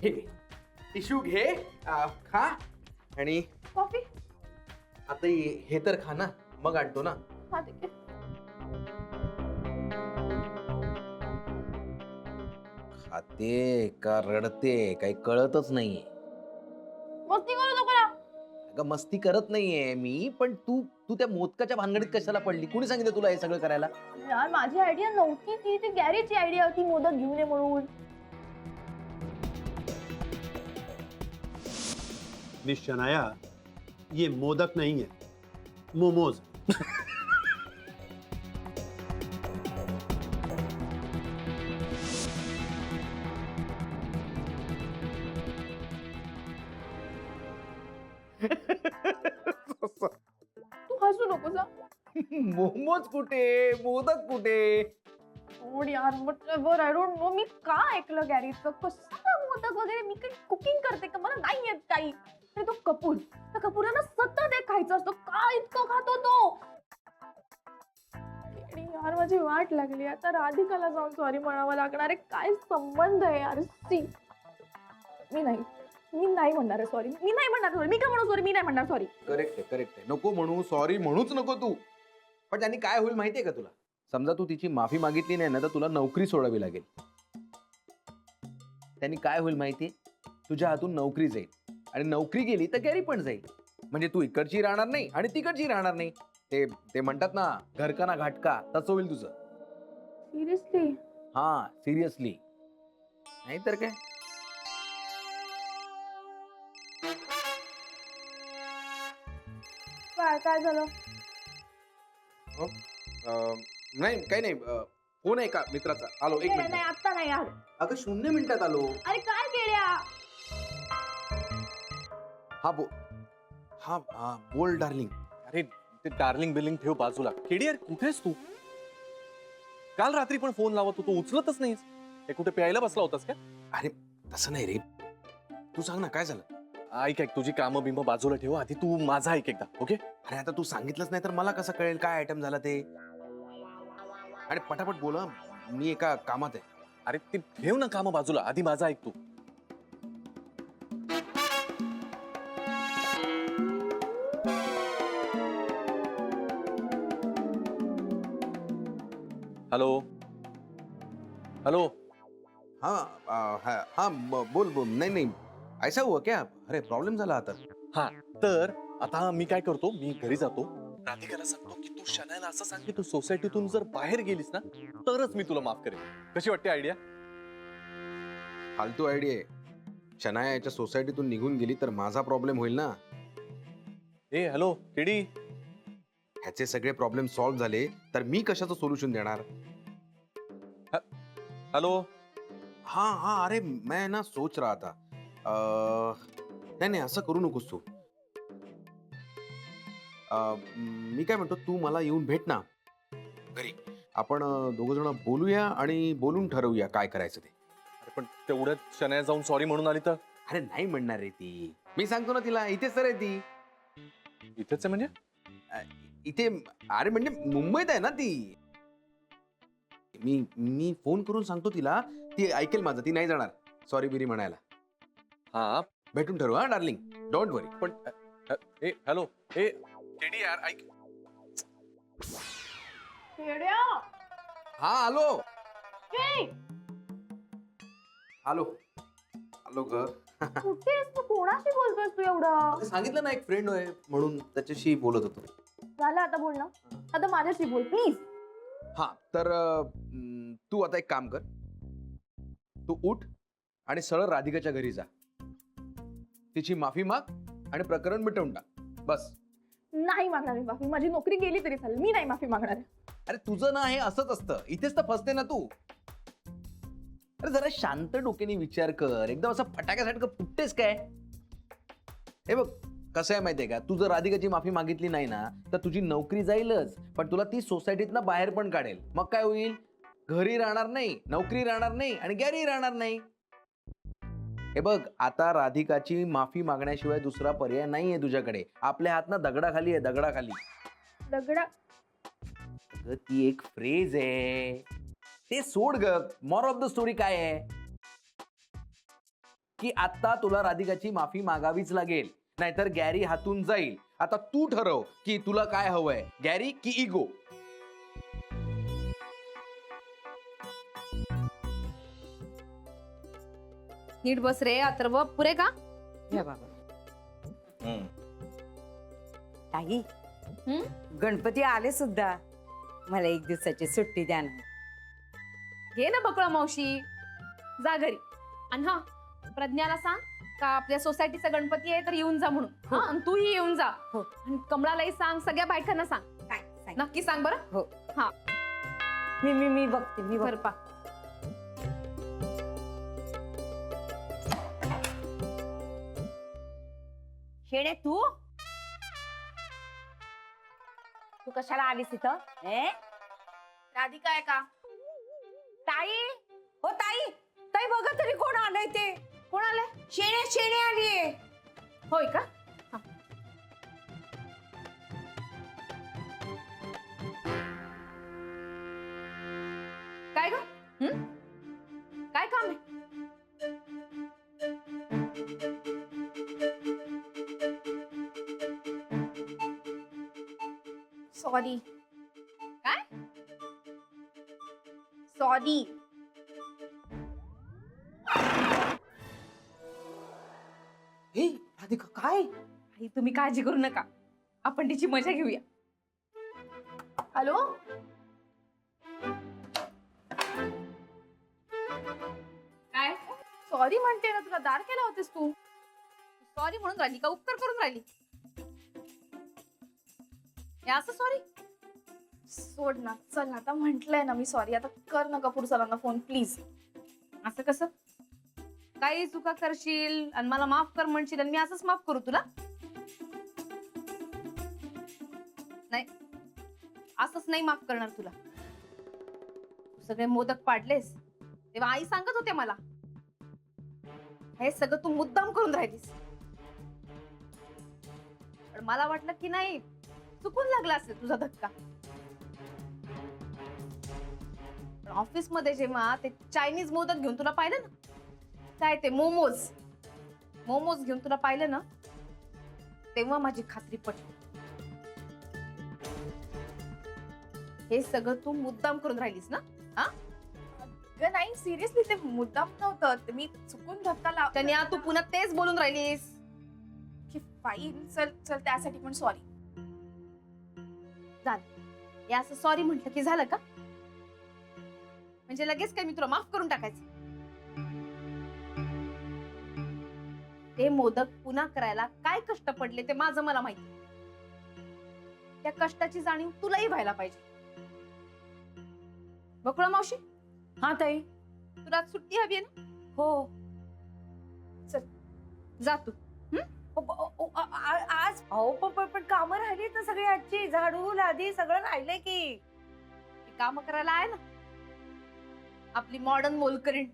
हे टिश्यू घे, खा आणि कॉफी. आता हे तर खा ना, मग आणतो ना. हा ठीक आहे. खाते का रडते काही कळतच नाहीये. मस्ती करू नको ना. अगं मस्ती करत नाहीये मी, पण तू तू त्या मोदकाच्या भानगडीत कशाला पडली? कुणी सांगितलं तुला हे सगळं करायला? यार माझी आयडिया नव्हती ती गॅरेजची आयडिया होती मोदक घेऊन ये म्हणून. मिस शनाया, ये मोदक नहीं है, मोमोज. तू हसू नकोस हा. मोमोज कुठे, मोदक कुठे? Oh यार whatever, I don't know, मी का ऐकलं गॅरेजचं? कशाला मोदक वगैरे? मी काही कुकिंग करते का? मला नाही येत काही. आणि तो कपूर, त्या कपूराला सतत एक खायचं असतं. का इतकं खातो तो? आणि यार माझी वाट लागली. आता राधिकाला जाऊन सॉरी म्हणावं लागणार आहे. काय संबंध आहे यार? सी, मी नाही म्हणणार आहे सॉरी. मी नाही म्हणणार सॉरी. मी का म्हणू सॉरी? मी नाही म्हणणार सॉरी. करेक्ट आहे. नको म्हणू, सॉरी म्हणूच नको तू. पण त्यांनी काय होईल माहितीये का तुला? समजा तू तिची माफी मागितली नाही ना, तर तुला नोकरी सोडावी लागेल. त्यांनी काय होईल माहितीये? तुझ्या हातून नोकरी जाईल आणि नोकरी गेली तर गॅरी पण जाईल. म्हणजे तू इकडची राहणार नाही आणि तिकडची राहणार नाही. ते म्हणतात ना, घरका ना घाटका, तसं होईल तुझं. सिरियसली? हा सिरियसली. नाही तर काय. काय झालं? नाही काही नाही. फोन आहे का मित्राचा? आलो, एक मिनिट. नाही आता नाही यार. अगं 0 मिनिटात आलो. अरे काय केल्या? हा बोल डार्लिंग. अरे ते डार्लिंग बिलिंग ठेव बाजूला. केडी यार कुठेस तू? काल रात्री पण फोन लावत होतो, उचलतच नाहीस. हे कुठे प्यायला बसला होतास का? अरे तसं नाही रे. तू सांग ना काय झालं? ऐक तुझी कामं बिमं बाजूला ठेव, आधी तू माझा ऐक एकदा. ओके? अरे आता तू सांगितलंच नाही तर मला कसं कळेल काय आयटम झाला ते? अरे पटापट बोल हं. मी एका कामात आहे. अरे ते ठेव ना कामं बाजूला, आधी माझा ऐक तू. Hello hello. हाँ बोल. नहीं ऐसा हुआ क्या? अरे प्रॉब्लेम झाला आता. हा तर आता मी काय करतो, मी घरी जातो, राधिकाला सांगतो की तू शनायला असं सांग की तू सोसायटीतून जर बाहेर गेलीस ना तरच मी तुला माफ करेन. कशी वाटते आयडिया? फालतू आयडिया आहे. शनाया याच्या सोसायटीतून निघून गेली तर माझा प्रॉब्लेम होईल ना. ए हॅलो केडी. ह्याचे सगळे प्रॉब्लेम सॉल्व्ह झाले तर मी कशाचं सोल्युशन देणार? हॅलो. हाँ अरे मैं ना सोच रहा था. नाही असं करू नकोस तू. मी काय म्हणतो, तू मला येऊन भेट ना घरी. आपण दोघ जण बोलूया आणि बोलून ठरवूया काय करायचं ते. अरे पण तेवढ्यात शनाया जाऊन सॉरी म्हणून आली तर? अरे नाही म्हणणार रे ती. मी सांगतो ना तिला, इथेच तर आहे ती. इथेच आहे म्हणजे? इथे अरे म्हणजे मुंबईत आहे ना ती. मी फोन करून सांगतो तिला, ती ऐकेल माझं. ती नाही जाणार सॉरी बिरी म्हणायला. हा भेटून ठरवू हा डार्लिंग, डोंट वरी. पण ए हॅलो ए केडी यार ऐक. येड्या. हा आलो हे, आलो ग. कुठे आहेस तू? कोणाशी बोलतोयस तू एवढं? सांगितलं ना एक फ्रेंड आहे म्हणून, त्याच्याशी बोलत होतो. झालं आता बोल ना. आता माझ्याशी बोल प्लीज. हा तर तू आता एक काम कर. तू उठ आणि सरळ राधिकाच्या घरी जा. तिची माफी माग आणि प्रकरण मिटवून टाक. बस. नाही मागणार मी माफी. माझी नोकरी गेली तरी चालेल. मी नाही माफी मागणार. अरे तुझं ना हे असंच असतं. इथेच तर फसते ना तू. अरे जरा शांत डोक्याने विचार कर. एकदम असं फटाक्यासारखं फुटतेस काय? हे बघ कसं आहे माहितीये का, तू जर राधिकाची माफी मागितली नाही ना तर तुझी नोकरी जाईलच, पण तुला ती सोसायटीतनं बाहेर पण काढेल. मग काय होईल? घरी राहणार नाही, नोकरी राहणार नाही आणि गॅरी राहणार नाही. हे बघ आता राधिकाची माफी मागण्याशिवाय दुसरा पर्याय नाहीये तुझ्याकडे. आपल्या हात ना दगडाखाली आहे, दगडाखाली. दगडा. अगं ती एक फ्रेज आहे, ते सोड ग. मॉर ऑफ द स्टोरी काय आहे? की आता तुला राधिकाची माफी मागावीच लागेल, नाहीतर गॅरी हातून जाईल. आता तू ठरव की तुला काय हवंय, गॅरी की इगो. नीट बस रे अथर्व, पुरे का? या बाबा ताई, हं? गणपती आले सुद्धा. मला 1 दिवसाची सुट्टी द्या ना. घे ना बकळा मावशी, जा घरी. आणि हा, प्रज्ञाला सांग का आपल्या सोसायटीचा गणपती आहे तर येऊन जा म्हणून. हा, आणि तूही येऊन जा. हो. आणि कमळालाही सांग, सगळ्या बायकांना सांग. काय सांग? नक्की सांग बरं. हो. हा. मी बघते. बरं पा. शेणे तू कशाला आलीस इथं? राधिका आहे का? ताई, हो ताई, ताई बघा तरी कोण आलंय ते. कोण आले? शेणे आलीये. होय का? हा. काय ग? हं? काय काम आहे? सॉरी. काय? सॉरी. हे राधिका काय? आई तुम्ही काळजी करू नका, आपण तिची मजा घेऊया. हॅलो, काय? सॉरी म्हणते ना तुला, दार केला होतेस तू. सॉरी म्हणून राहिली का उपकार करून राहिली? हे असं सॉरी? सोड ना, चल ना, आता म्हंटलंय ना मी सॉरी. आता कर ना कपूर सरांना फोन प्लीज. असं कसं? काही चुका करशील आणि मला माफ कर म्हणशील आणि मी असंच माफ करू तुला? नाही, असंच नाही माफ करणार तुला. तू सगळे मोदक पाडलेस तेव्हा आई सांगत होते मला, हे सगळं तू मुद्दाम करून राहिलीस. पण मला वाटलं की नाही, चुकून लागला असेल तुझा धक्का. ऑफिस मध्ये जेव्हा ते चायनीज मोदक घेऊन तुला पाहिलं ना, काय ते मोमोज घेऊन तुला पाहिलं ना, तेव्हा माझी खात्री पटली. हे सगळं तू मुद्दाम करून राहिलीस ना? हा, नाही सिरियसली ते मुद्दाम नव्हतं, मी चुकून धक्का लावला. त्याने तू पुन्हा तेच बोलून राहिलीस की फाईन. चल चल, त्यासाठी पण सॉरी. झालं, या असं सॉरी म्हटलं की झालं का? म्हणजे लगेच काय मी तुला माफ करून टाकायचं? ते मोदक पुन्हा करायला काय कष्ट पडले ते माझं मला माहिती. त्या कष्टाची जाणीव तुलाही व्हायला पाहिजे. बकुळा मावशी, हा ताई. तुला आज सुट्टी हवी आहे ना? हो. चल जा तू. आज पण कामं राहिली तर सगळी आजची. झाडू लादी सगळं राहिलंय की. काम करायला आहे ना आपली मॉडर्न मोलकरीण.